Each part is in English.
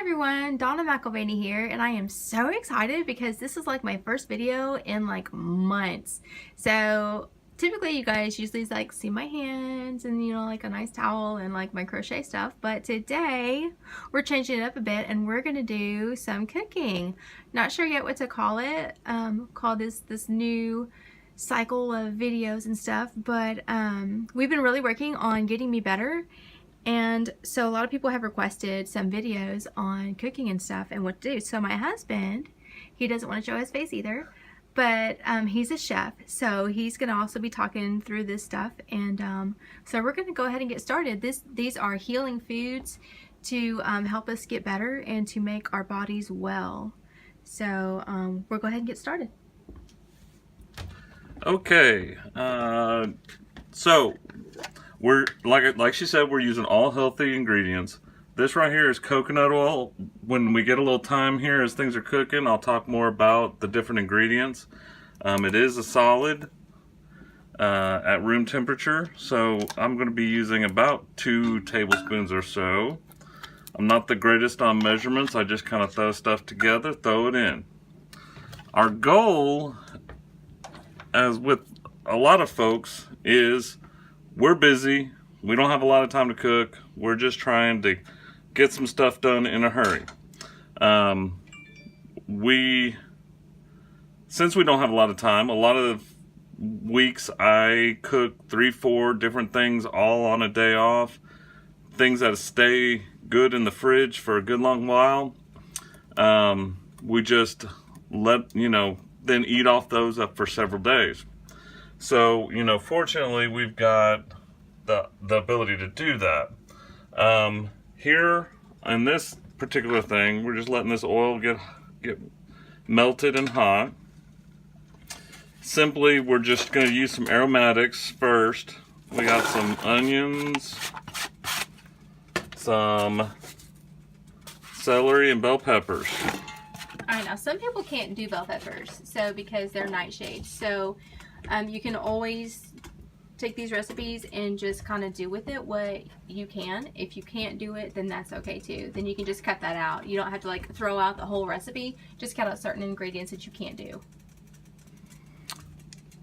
everyone, Donna McElvaney here, and I am so excited because this is like my first video in like months. So typically you guys usually like see my hands and like a nice towel and like my crochet stuff, but today we're changing it up a bit and we're gonna do some cooking. Not sure yet what to call it, call this new cycle of videos and stuff, but we've been really working on getting me better. And so a lot of people have requested some videos on cooking and stuff and what to do. So my husband, he doesn't want to show his face either, but he's a chef. So he's going to also be talking through this stuff. And so we're going to go ahead and get started. These are healing foods to help us get better and to make our bodies well. So we'll go ahead and get started. Okay, so we're like she said, we're using all healthy ingredients. This right here is coconut oil. When we get a little time here as things are cooking, I'll talk more about the different ingredients. It is a solid at room temperature, so I'm going to be using about 2 tablespoons or so. I'm not the greatest on measurements. I just kind of throw stuff together, throw it in. Our goal, as with a lot of folks, is we're busy. We don't have a lot of time to cook. We're just trying to get some stuff done in a hurry. Since we don't have a lot of time, a lot of weeks I cook 3-4 different things all on a day off. Things that stay good in the fridge for a good long while. We just let, then eat off those up for several days. So, fortunately, we've got the ability to do that. Here, in this particular thing, we're just letting this oil get melted and hot. Simply, we're just going to use some aromatics first. We got some onions, some celery, and bell peppers. All right, now some people can't do bell peppers, so because they're nightshades. So you can always take these recipes and just kind of do with it what you can. If you can't do it, then that's okay too. Then you can just cut that out. You don't have to like throw out the whole recipe. Just cut out certain ingredients that you can't do.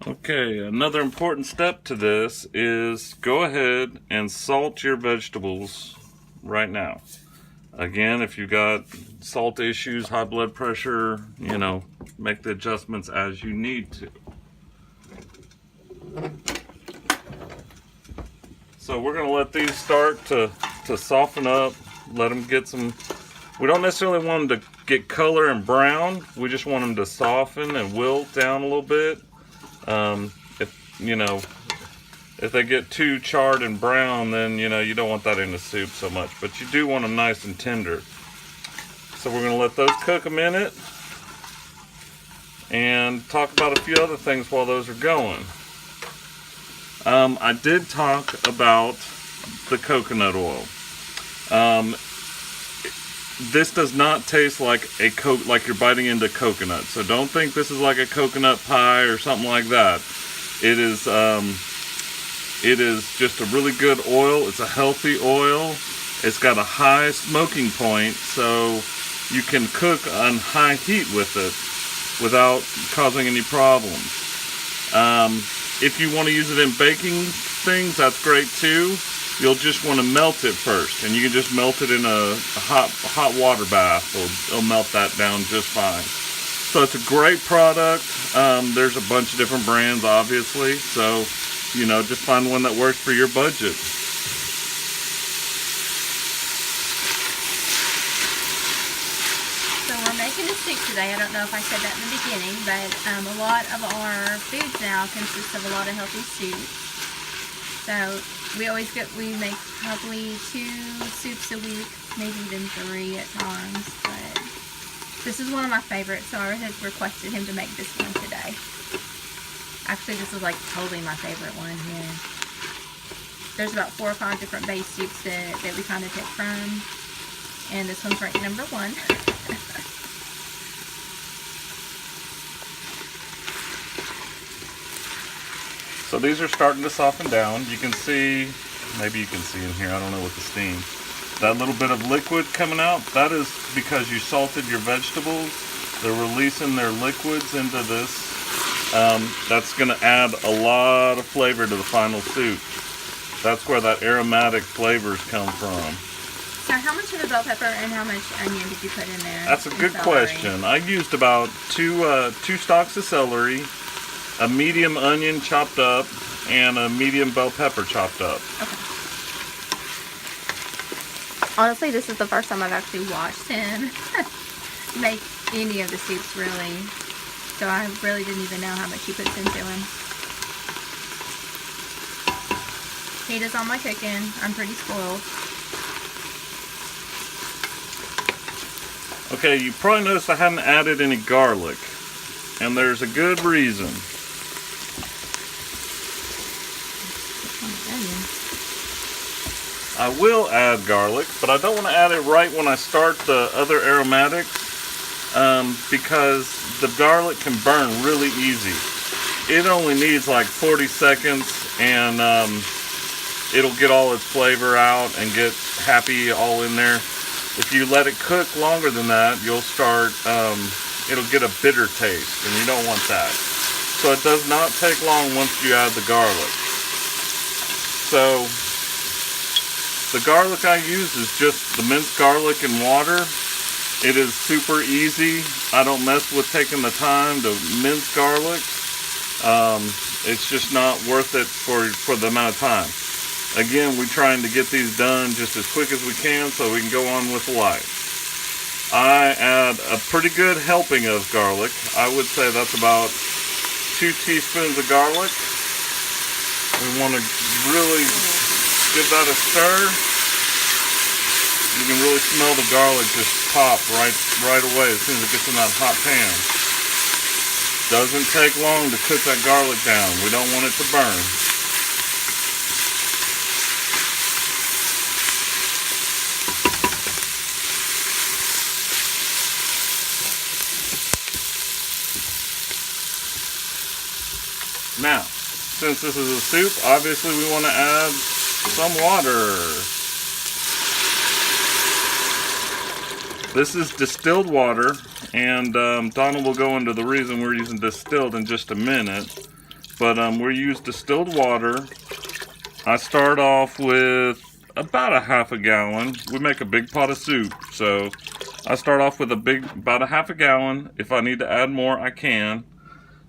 Okay, another important step to this is go ahead and salt your vegetables right now. Again, if you've got salt issues, high blood pressure, make the adjustments as you need to. So we're going to let these start to soften up, let them get some, we don't necessarily want them to get color and brown, we just want them to soften and wilt down a little bit. If they get too charred and brown, then you don't want that in the soup so much, but you do want them nice and tender. So we're going to let those cook a minute and talk about a few other things while those are going. I did talk about the coconut oil. This does not taste like like you're biting into coconut, so don't think this is like a coconut pie or something like that. It is just a really good oil. It's a healthy oil. It's got a high smoking point, so you can cook on high heat with it without causing any problems. If you want to use it in baking things, that's great too. You'll just want to melt it first, and you can just melt it in a hot water bath. It'll melt that down just fine. So it's a great product. There's a bunch of different brands, obviously, so just find one that works for your budget. So we're making a soup today. I don't know if I said that in the beginning, but a lot of our foods now consist of a lot of healthy soups. So we make probably 2 soups a week, maybe even 3 at times, but this is one of my favorites, so I had requested him to make this one today. Actually, this is like totally my favorite one here. There's about 4 or 5 different base soups that we kind of pick from, and this one's ranked number 1. So these are starting to soften down. You can see, maybe you can see in here, I don't know with the steam. that little bit of liquid coming out, that is because you salted your vegetables. They're releasing their liquids into this. That's going to add a lot of flavor to the final soup. That's where that aromatic flavors come from. So how much of the bell pepper and how much onion did you put in there? That's a good question. I used about two stalks of celery, a medium onion chopped up, and a medium bell pepper chopped up. Okay. Honestly, this is the first time I've actually watched him make any of the soups, really. So I really didn't even know how much he puts into them. He does all my cooking. I'm pretty spoiled. Okay, you probably noticed I haven't added any garlic, and there's a good reason. I will add garlic, but I don't want to add it right when I start the other aromatics, because the garlic can burn really easy. It only needs like 40 seconds, and it'll get all its flavor out and get happy all in there. If you let it cook longer than that, you'll start, it'll get a bitter taste, and you don't want that. So it does not take long once you add the garlic. So the garlic I use is just the minced garlic and water. It is super easy. I don't mess with taking the time to mince garlic. It's just not worth it for the amount of time. Again, we're trying to get these done just as quick as we can so we can go on with life. I add a pretty good helping of garlic. I would say that's about 2 teaspoons of garlic. We want to really give that a stir. You can really smell the garlic just pop right away as soon as it gets in that hot pan. Doesn't take long to cook that garlic down. We don't want it to burn. Now, since this is a soup, obviously we want to add some water. This is distilled water, and Donald will go into the reason we're using distilled in just a minute. But we use distilled water. I start off with about a half a gallon. We make a big pot of soup, so I start off with about a half a gallon. If I need to add more, I can,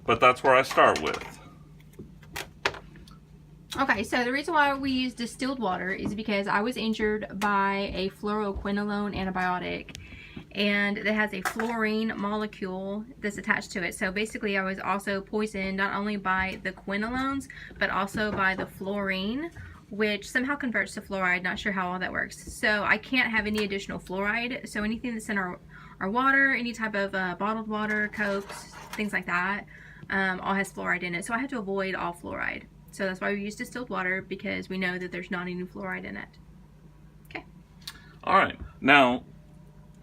but that's where I start with. Okay, so the reason why we use distilled water is because I was injured by a fluoroquinolone antibiotic, and it has a fluorine molecule that's attached to it. So basically I was also poisoned not only by the quinolones, but also by the fluorine, which somehow converts to fluoride. Not sure how all that works. So I can't have any additional fluoride. So anything that's in our water, any type of bottled water, Cokes, things like that, all has fluoride in it. So I had to avoid all fluoride. So that's why we use distilled water, because we know that there's not any fluoride in it. Okay. All right. Now,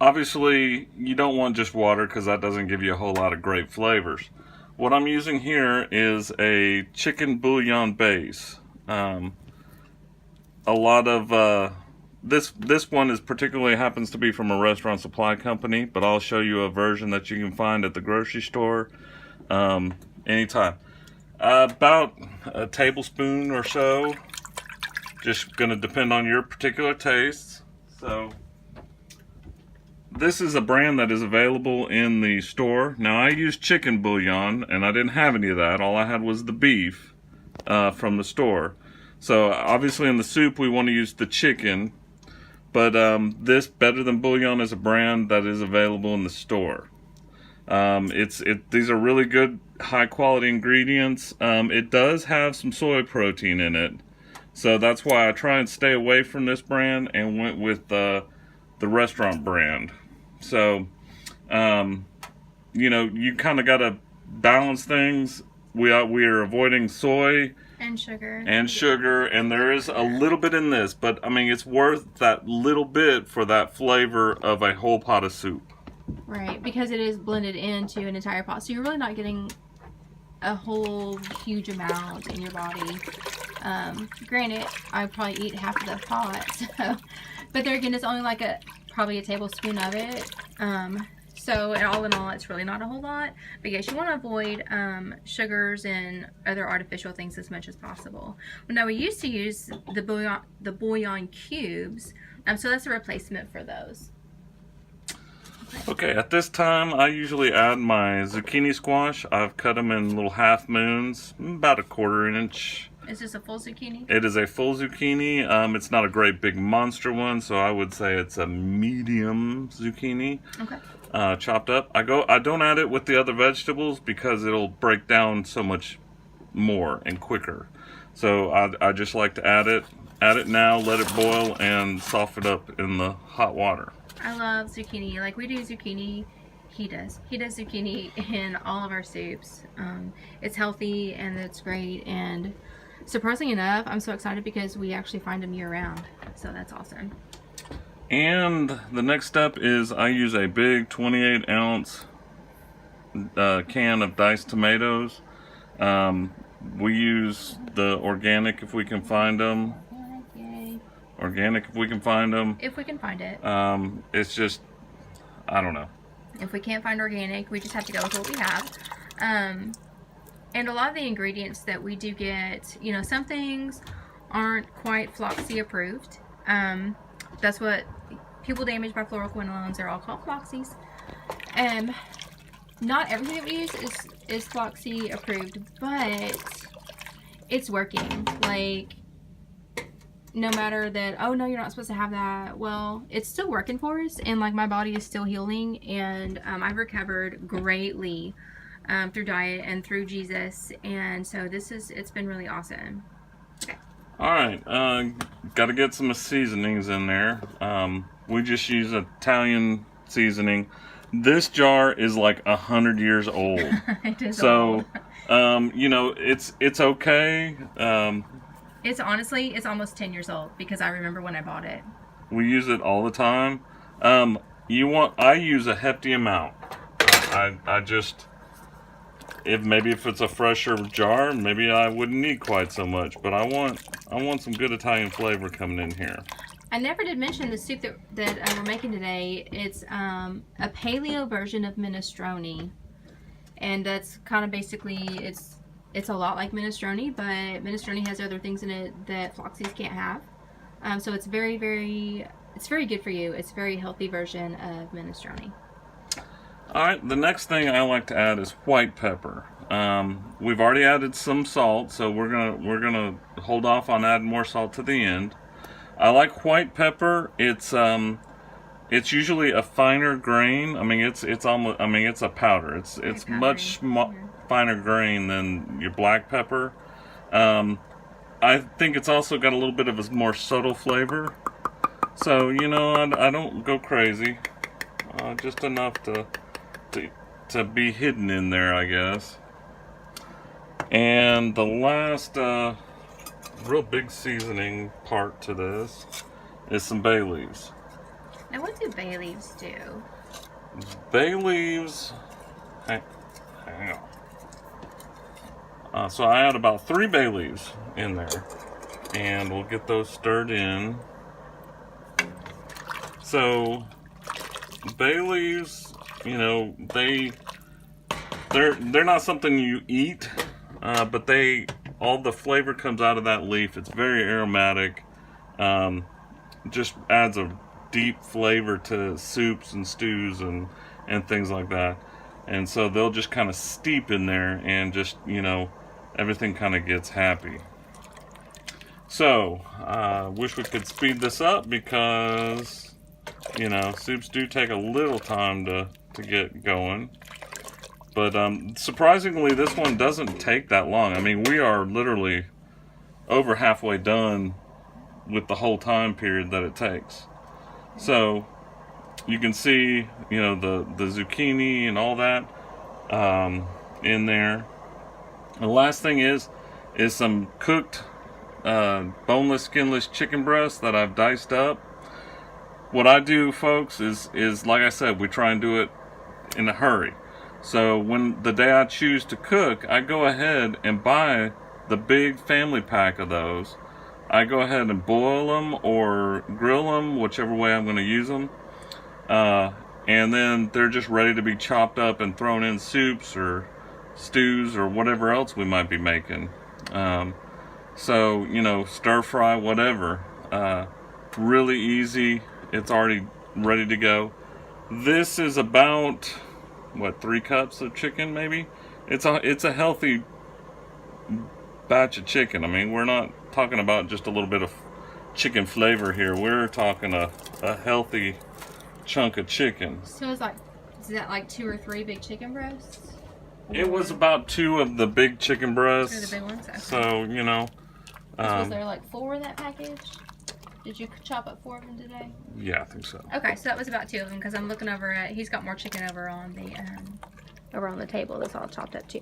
obviously, you don't want just water because that doesn't give you a whole lot of great flavors. What I'm using here is a chicken bouillon base. A lot of this one is particularly happens to be from a restaurant supply company, but I'll show you a version that you can find at the grocery store anytime. About a tablespoon or so. Just going to depend on your particular tastes. So this is a brand that is available in the store. Now I use chicken bouillon, and I didn't have any of that. All I had was the beef from the store. So obviously in the soup we want to use the chicken, but this Better Than Bouillon is a brand that is available in the store. These are really good, high quality ingredients. It does have some soy protein in it, so that's why I try and stay away from this brand and went with the restaurant brand. So, you know, you kind of got to balance things. We are avoiding soy and sugar, and there is a little bit in this, but I mean it's worth that little bit for that flavor of a whole pot of soup. Right, because it is blended into an entire pot, so you're really not getting a whole huge amount in your body. Granted, I probably eat half of the pot, But there again, it's only like probably a tablespoon of it. So all in all, it's really not a whole lot. But yes, you want to avoid sugars and other artificial things as much as possible. Now, we used to use the bouillon cubes, so that's a replacement for those. Okay, at this time, I usually add my zucchini squash. I've cut them in little half moons, about a 1/4 inch. Is this a full zucchini? It is a full zucchini. It's not a great big monster one, so I would say it's a medium zucchini. Okay. Chopped up. I don't add it with the other vegetables because it'll break down so much more and quicker. So I just like to add it now, let it boil, and soften it up in the hot water. I love zucchini. Like, we do zucchini. He does zucchini in all of our soups. It's healthy and it's great, and surprisingly enough, I'm so excited because we actually find them year-round. So that's awesome. And the next step is I use a big 28-ounce can of diced tomatoes. We use the organic if we can find them. Organic if we can find them. If we can find it. It's just, I don't know. If we can't find organic, we just have to go with what we have. And a lot of the ingredients that we do get, you know, some things aren't quite Floxy approved. That's what people damaged by fluoroquinolones, they're all called Floxies. Not everything that we use is Floxy approved, but it's working. Like, no matter that, oh no, you're not supposed to have that, well, it's still working for us, and like, my body is still healing, and I've recovered greatly through diet and through Jesus, and so it's been really awesome. Okay. All right, got to get some seasonings in there. We just use Italian seasoning. This jar is like 100 years old. It is so old. You know, it's okay. It's honestly, it's almost 10 years old because I remember when I bought it. We use it all the time. I use a hefty amount. I just, if it's a fresher jar, maybe I wouldn't need quite so much. But I want some good Italian flavor coming in here. I never did mention the soup that we're making today. It's a paleo version of minestrone, and that's kind of basically it's a lot like minestrone, but minestrone has other things in it that Floxies can't have. So it's very good for you. It's a very healthy version of minestrone. All right, the next thing I like to add is white pepper. We've already added some salt, so we're gonna hold off on adding more salt to the end. I like white pepper. It's usually a finer grain. I mean, it's a powder. It's much finer grain than your black pepper. I think it's also got a little bit of a more subtle flavor. So, you know, I don't go crazy. Just enough to be hidden in there, I guess. And the last real big seasoning part to this is some bay leaves. Now, what do bay leaves do? Bay leaves, hang on. So I add about 3 bay leaves in there, and we'll get those stirred in. So bay leaves, you know, they're not something you eat, but all the flavor comes out of that leaf. It's very aromatic. Just adds a deep flavor to soups and stews and things like that. And so they'll just kind of steep in there, and just, you know, everything kind of gets happy. So wish we could speed this up because, you know, soups do take a little time to get going. But surprisingly, this one doesn't take that long. I mean, we are literally over halfway done with the whole time period that it takes. So you can see, you know, the zucchini and all that in there. The last thing is some cooked boneless, skinless chicken breast that I've diced up. What I do, folks, is like I said, we try and do it in a hurry. So when the day I choose to cook, I go ahead and buy the big family pack of those I go ahead and boil them or grill them, whichever way I'm going to use them. And then they're just ready to be chopped up and thrown in soups or stews or whatever else we might be making. So, you know, stir fry, whatever. Really easy. It's already ready to go. This is about, what, 3 cups of chicken maybe? It's a healthy batch of chicken. I mean, we're not talking about just a little bit of chicken flavor here. We're talking a healthy chunk of chicken. So is that like 2 or 3 big chicken breasts? It was about 2 of the big chicken breasts. 2 of the big ones? Okay. So, you know. Was there like 4 in that package? Did you chop up 4 of them today? Yeah, I think so. Okay, so that was about 2 of them because I'm looking over at, he's got more chicken over on the table. That's all chopped up too.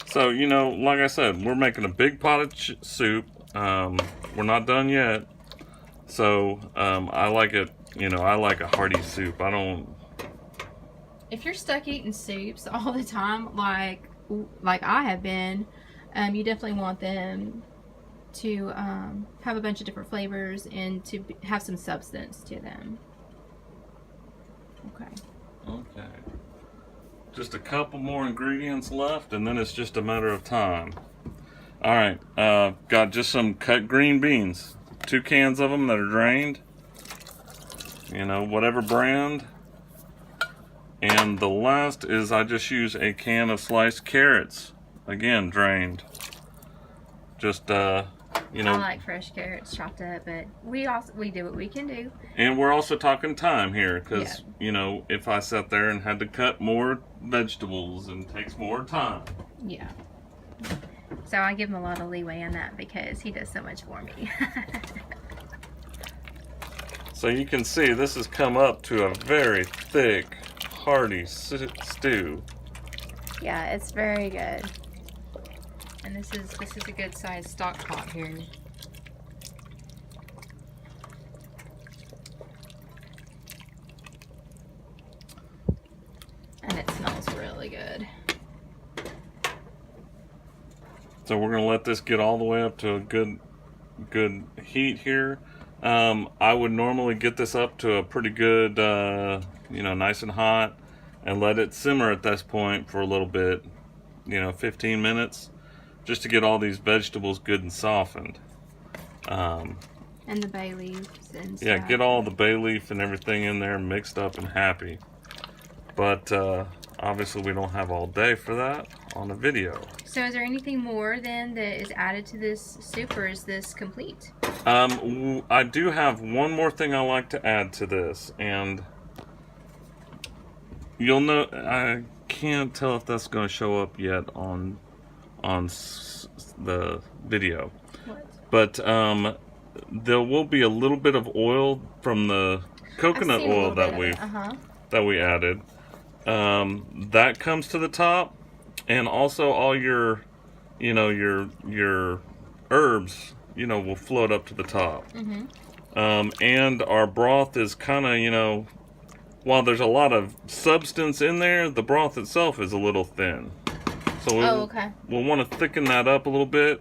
So, you know, like I said, we're making a big pot of soup. We're not done yet. So, I like it, you know, I like a hearty soup. I don't... If you're stuck eating soups all the time, like I have been, you definitely want them to have a bunch of different flavors and to have some substance to them. Okay. Okay. Just a couple more ingredients left, and then it's just a matter of time. All right. Got just some cut green beans. 2 cans of them that are drained. You know, whatever brand. And the last is I just use a can of sliced carrots. Again, drained. Just, you know. I like fresh carrots chopped up, but we do what we can do. And we're also talking time here, because, you know, if I sat there and had to cut more vegetables, and takes more time. Yeah. So I give him a lot of leeway on that because he does so much for me. So you can see this has come up to a very thick, hearty stew. Yeah, it's very good. And this is a good sized stock pot here. And it smells really good. So we're gonna let this get all the way up to a good heat here. I would normally get this up to a pretty good, you know, nice and hot, and let it simmer at this point for a little bit, you know, 15 minutes, just to get all these vegetables good and softened. And the bay leaves and stuff. Yeah, get all the bay leaf and everything in there mixed up and happy. But obviously we don't have all day for that on the video. So is there anything more then that is added to this soup, or is this complete? I do have one more thing I like to add to this, and you'll know, I can't tell if that's going to show up yet on the video. What? But there will be a little bit of oil from the coconut oil that we added. That comes to the top, and also all your, you know, your herbs, you know, will float up to the top. And our broth is kind of, you know, while there's a lot of substance in there, the broth itself is a little thin. So we'll want to thicken that up a little bit.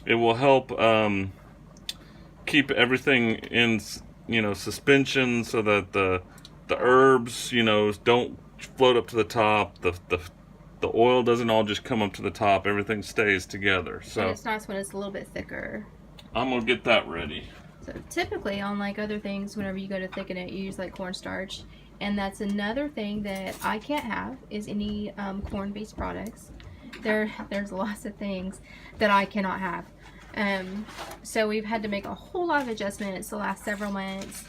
It will help keep everything in, you know, suspension, so that the herbs, you know, don't float up to the top. The oil doesn't all just come up to the top. Everything stays together. So and it's nice when it's a little bit thicker. I'm gonna get that ready. So typically on like other things, whenever you go to thicken it, you use like cornstarch. And that's another thing that I can't have, is any corn-based products. There's lots of things that I cannot have. So we've had to make a whole lot of adjustments the last several months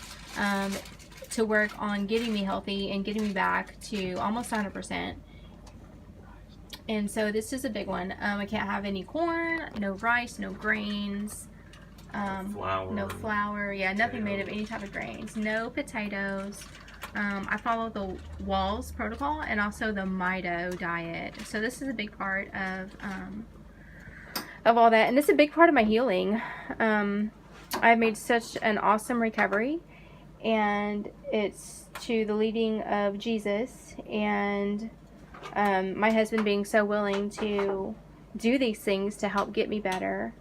to work on getting me healthy and getting me back to almost 100%. And so this is a big one. I can't have any corn, no rice, no grains, no flour. Yeah, nothing made of any type of grains. No potatoes. I follow the Walls protocol and also the Mito diet. So this is a big part of all that, and it's a big part of my healing. I've made such an awesome recovery, and it's to the leading of Jesus and my husband being so willing to do these things to help get me better.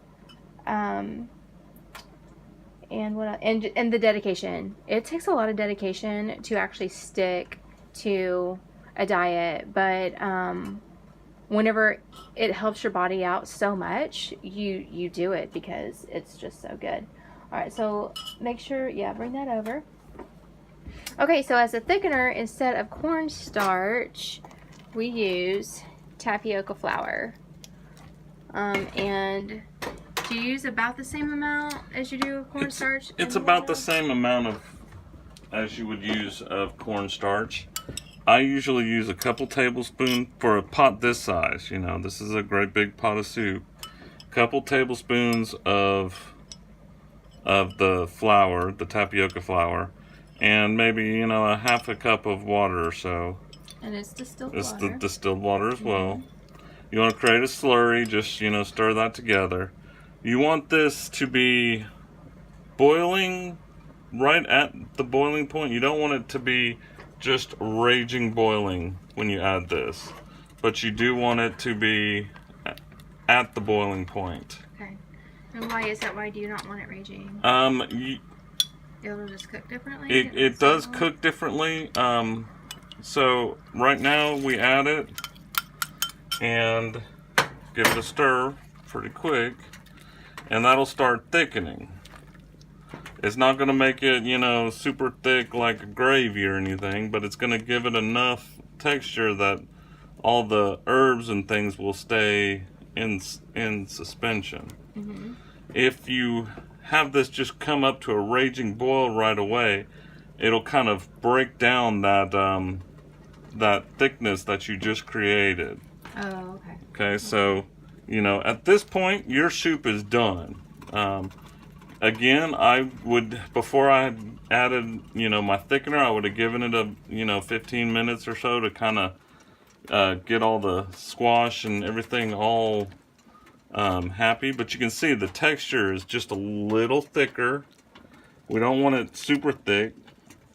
And what else? And the dedication. It takes a lot of dedication to actually stick to a diet, but whenever it helps your body out so much, you do it because it's just so good. All right, so make sure, yeah, bring that over. Okay, so as a thickener, instead of cornstarch, we use tapioca flour. And do you use about the same amount as you do of cornstarch? It's about the same amount of as you would use of cornstarch. I usually use a couple tablespoons for a pot this size. You know, this is a great big pot of soup. Couple tablespoons of the flour, the tapioca flour, and maybe, you know, a half a cup of water or so. And it's distilled It's water. the distilled water as well. You want to create a slurry, just, you know, stir that together. You want this to be boiling right at the boiling point. You don't want it to be just raging boiling when you add this, but you do want it to be at the boiling point. Okay. And why is that? Why do you not want it raging? It'll just cook differently? It does cook differently. So right now we add it and give it a stir pretty quick, and that'll start thickening. It's not going to make it, you know, super thick like a gravy or anything, but it's going to give it enough texture that all the herbs and things will stay in suspension. Mm-hmm. If you have this just come up to a raging boil right away, it'll kind of break down that that thickness that you just created. Oh, okay. Okay, so, you know, at this point, your soup is done. Again, I would, before I added, you know, my thickener, I would have given it a, you know, 15 minutes or so to kind of get all the squash and everything all happy. But you can see the texture is just a little thicker. We don't want it super thick,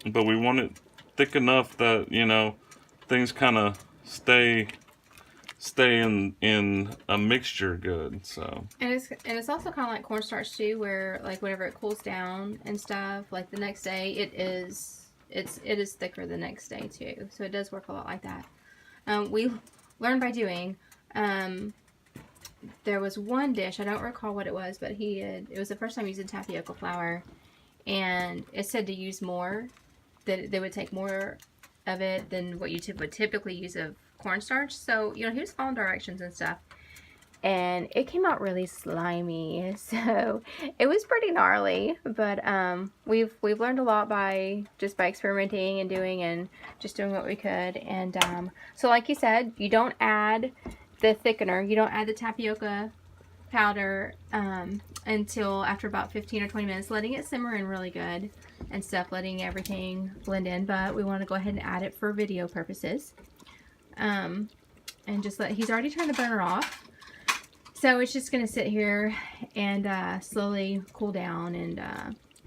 but we want it thick enough that, you know, things kind of stay in a mixture good. So and it's also kind of like cornstarch too, where like whenever it cools down and stuff, like the next day it is thicker the next day too. So it does work a lot like that. We learned by doing. There was one dish, I don't recall what it was, but it was the first time using tapioca flour, and it said to use more, that they would take more of it than what you would typically use of cornstarch. So, you know, he was following directions and stuff, and it came out really slimy, so it was pretty gnarly. But we've learned a lot by experimenting and doing what we could. And so like you said, you don't add the thickener, you don't add the tapioca powder until after about 15 or 20 minutes, letting it simmer in really good and stuff, letting everything blend in. But we want to go ahead and add it for video purposes. And just he's already trying to burn her off. So it's just going to sit here and slowly cool down and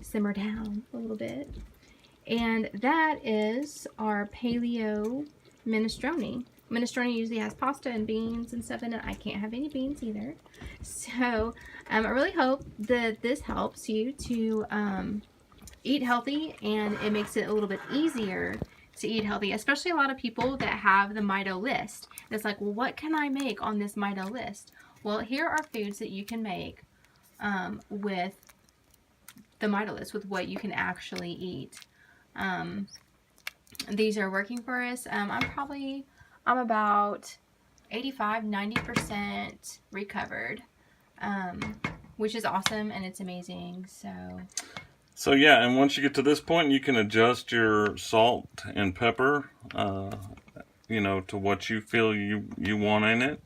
simmer down a little bit. And that is our paleo minestrone. Minestrone usually has pasta and beans and stuff in it. I can't have any beans either. So I really hope that this helps you to eat healthy, and it makes it a little bit easier to eat healthy, especially a lot of people that have the Mito list. It's like, well, what can I make on this Mito list? Well, here are foods that you can make with the Mito list, with what you can actually eat. These are working for us. I'm about 85-90% recovered, which is awesome, and it's amazing. So yeah, and once you get to this point, you can adjust your salt and pepper, you know, to what you feel you want in it.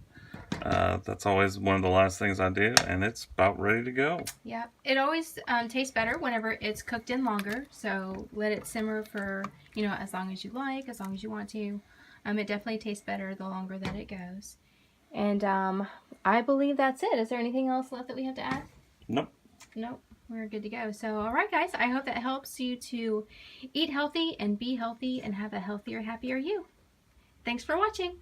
That's always one of the last things I do, and it's about ready to go. Yeah, it always tastes better whenever it's cooked in longer. So let it simmer for, you know, as long as you like, as long as you want to. It definitely tastes better the longer that it goes. And I believe that's it. Is there anything else left that we have to add? Nope. Nope. We're good to go. So, all right, guys. I hope that helps you to eat healthy and be healthy and have a healthier, happier you. Thanks for watching.